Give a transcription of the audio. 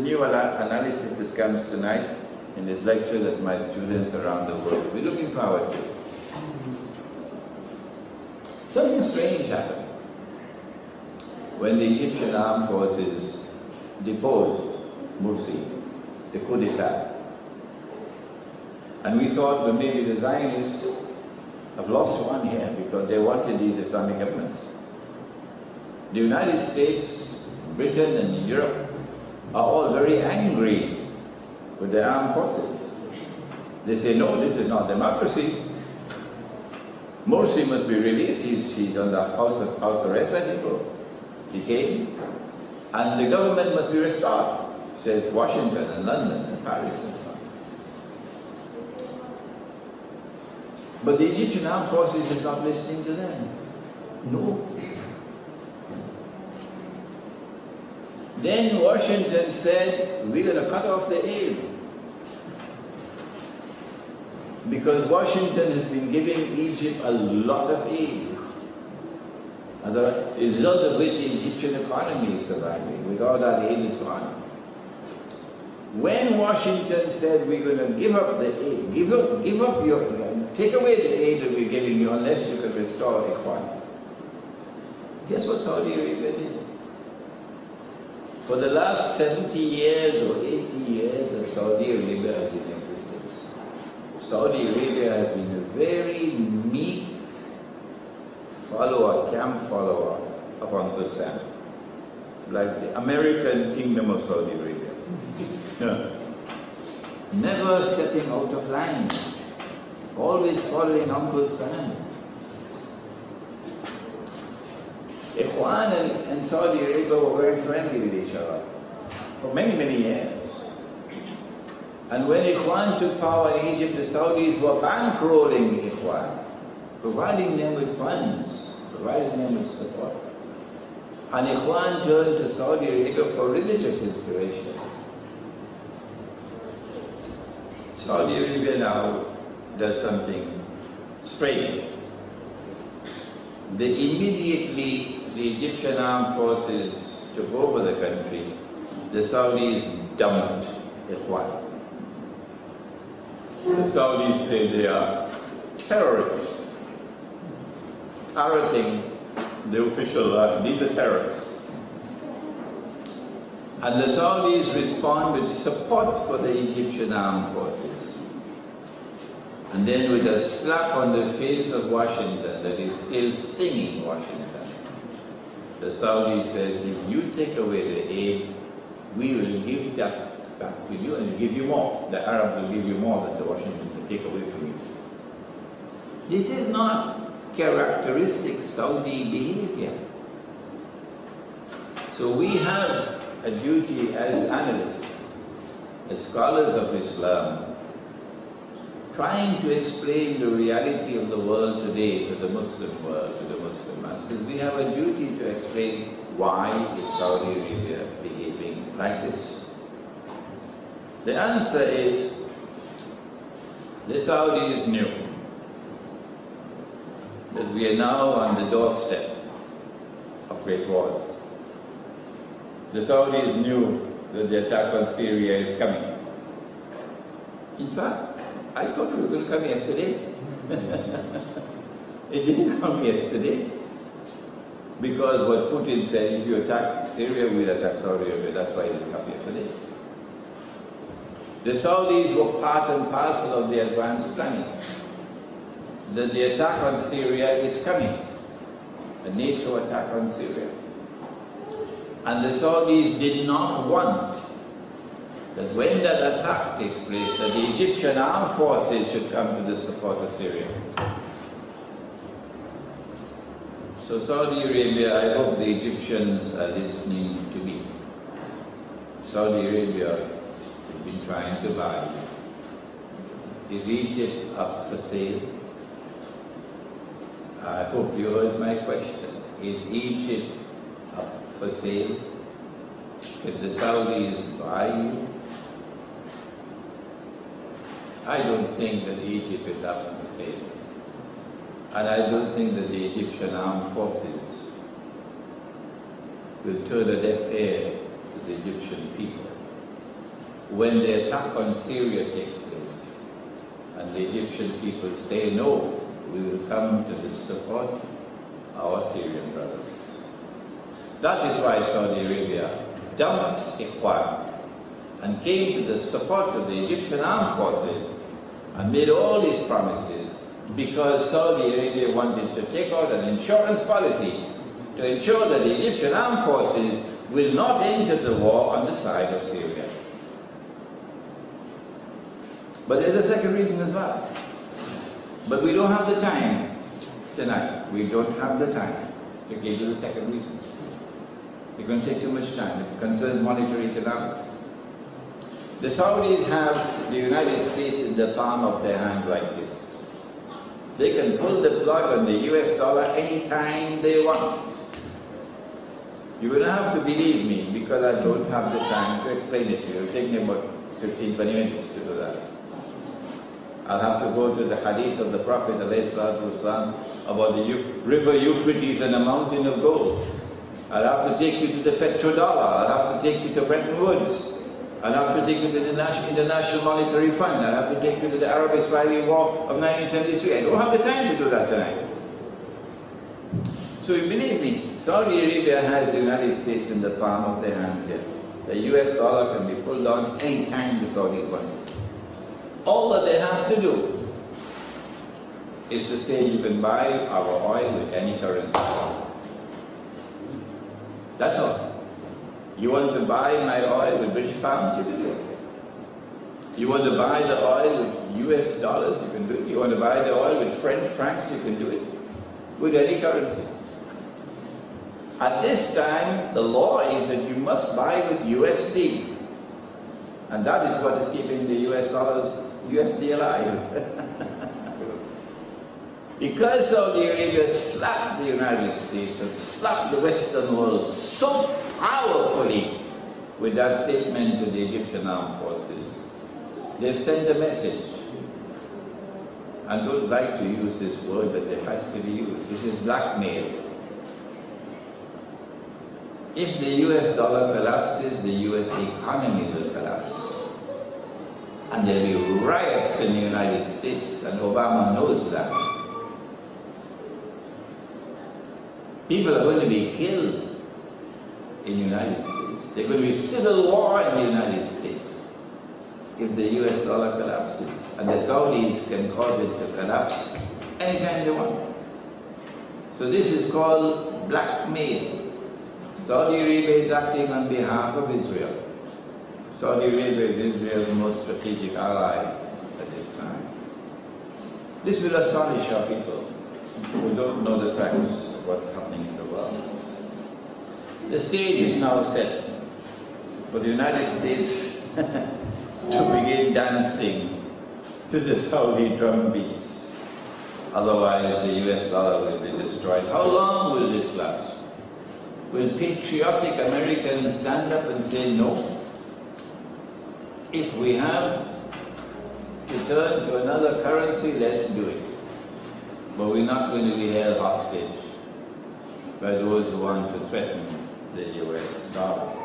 new analysis that comes tonight in this lecture that my students around the world will be looking forward to. Something strange happened when the Egyptian armed forces deposed Morsi, the coup d'etat. And we thought, well, maybe the Zionists have lost one here because they wanted these Islamic governments. The United States, Britain and Europe are all very angry with the armed forces. They say, no, this is not democracy. Morsi must be released. He's under house arrest, I think. He came. And the government must be restored, says Washington and London and Paris and so on. But the Egyptian armed forces is not listening to them. No. Then Washington said, we're going to cut off the aid. Because Washington has been giving Egypt a lot of aid. As a result of which the Egyptian economy is surviving. Without that aid is gone. When Washington said we're going to give up the aid, take away the aid that we're giving you unless you can restore the economy. Guess what Saudi Arabia did? For the last 70 years or 80 years of Saudi Arabia has been in existence. Saudi Arabia has been a very meek follower, camp follower of Uncle Sam. Like the American kingdom of Saudi Arabia. Yeah. Never stepping out of line. Always following Uncle Sam. Ikhwan and Saudi Arabia were very friendly with each other for many, many years. And when Ikhwan took power in Egypt, the Saudis were bankrolling Ikhwan, providing them with funds, providing them with support. And Ikhwan turned to Saudi Arabia for religious inspiration. Saudi Arabia now does something strange. Immediately the Egyptian armed forces took over the country, the Saudis dumped Ikhwan. The Saudis say they are terrorists, parroting the official, these are terrorists. And the Saudis respond with support for the Egyptian armed forces. And then with a slap on the face of Washington that is still stinging Washington, the Saudi says, if you take away the aid, we will give that back to you and we'll give you more. The Arabs will give you more than the Washington will take away from you. This is not characteristic Saudi behavior. So we have a duty as analysts, as scholars of Islam, trying to explain the reality of the world today to the Muslim world, to the Muslim masses. We have a duty to explain why is Saudi Arabia behaving like this. The answer is, the Saudis knew that we are now on the doorstep of great wars. The Saudis knew that the attack on Syria is coming. In fact, I thought we were going to come yesterday. It didn't come yesterday. Because what Putin said, if you attack Syria, we'll attack Saudi Arabia. That's why it didn't come yesterday. The Saudis were part and parcel of the advanced planning. That the attack on Syria is coming. A NATO attack on Syria. And the Saudis did not want that when that attack takes place, that the Egyptian armed forces should come to the support of Syria. So Saudi Arabia, I hope the Egyptians are listening to me. Saudi Arabia has been trying to buy. Is Egypt up for sale? I hope you heard my question. Is Egypt up for sale? If the Saudis buy you? I don't think that Egypt is up for sale. And I don't think that the Egyptian armed forces will turn a deaf ear to the Egyptian people. when the attack on Syria takes place and the Egyptian people say no, we will come to support our Syrian brothers. That is why Saudi Arabia dumped Ikhwan and came to the support of the Egyptian armed forces and made all these promises because Saudi Arabia wanted to take out an insurance policy to ensure that the Egyptian armed forces will not enter the war on the side of Syria. But there's a second reason as well. But we don't have the time tonight. We don't have the time to give you the second reason. It's going to take too much time. It concerns monetary economics. The Saudis have the United States in the palm of their hand like this. They can pull the plug on the US dollar anytime they want. You will have to believe me because I don't have the time to explain it to you. It'll take me about 15, 20 minutes to do that. I'll have to go to the hadith of the Prophet ﷺ about the river Euphrates and a mountain of gold. I'll have to take you to the petrodollar. I'll have to take you to Bretton Woods. I'll have to take you to the International Monetary Fund. I'll have to take you to the Arab-Israeli War of 1973. I don't have the time to do that tonight. So you believe me, Saudi Arabia has the United States in the palm of their hands here. The US dollar can be pulled down any time the Saudis want. All that they have to do is to say you can buy our oil with any currency. That's all. You want to buy my oil with British pounds, you can do it. You want to buy the oil with US dollars, you can do it. You want to buy the oil with French francs, you can do it. With any currency. At this time, the law is that you must buy with USD. And that is what is keeping the US dollars, USD alive. Because Saudi Arabia slapped the United States and slapped the Western world so powerfully with that statement to the Egyptian armed forces, they've sent a message. I don't like to use this word, but it has to be used. This is blackmail. If the US dollar collapses, the US economy will collapse. And there will be riots in the United States, and Obama knows that. People are going to be killed in the United States. There's going to be civil war in the United States if the US dollar collapses. And the Saudis can cause it to collapse anytime they want. So this is called blackmail. Saudi Arabia is acting on behalf of Israel. Saudi Arabia is Israel's most strategic ally at this time. This will astonish our people who don't know the facts of what's happening in the world. The stage is now set for the United States to begin dancing to the Saudi drum beats. Otherwise the US dollar will be destroyed. How long will this last? Will patriotic Americans stand up and say no? If we have to turn to another currency, let's do it. But we're not going to be held hostage by those who want to threaten the US dollar.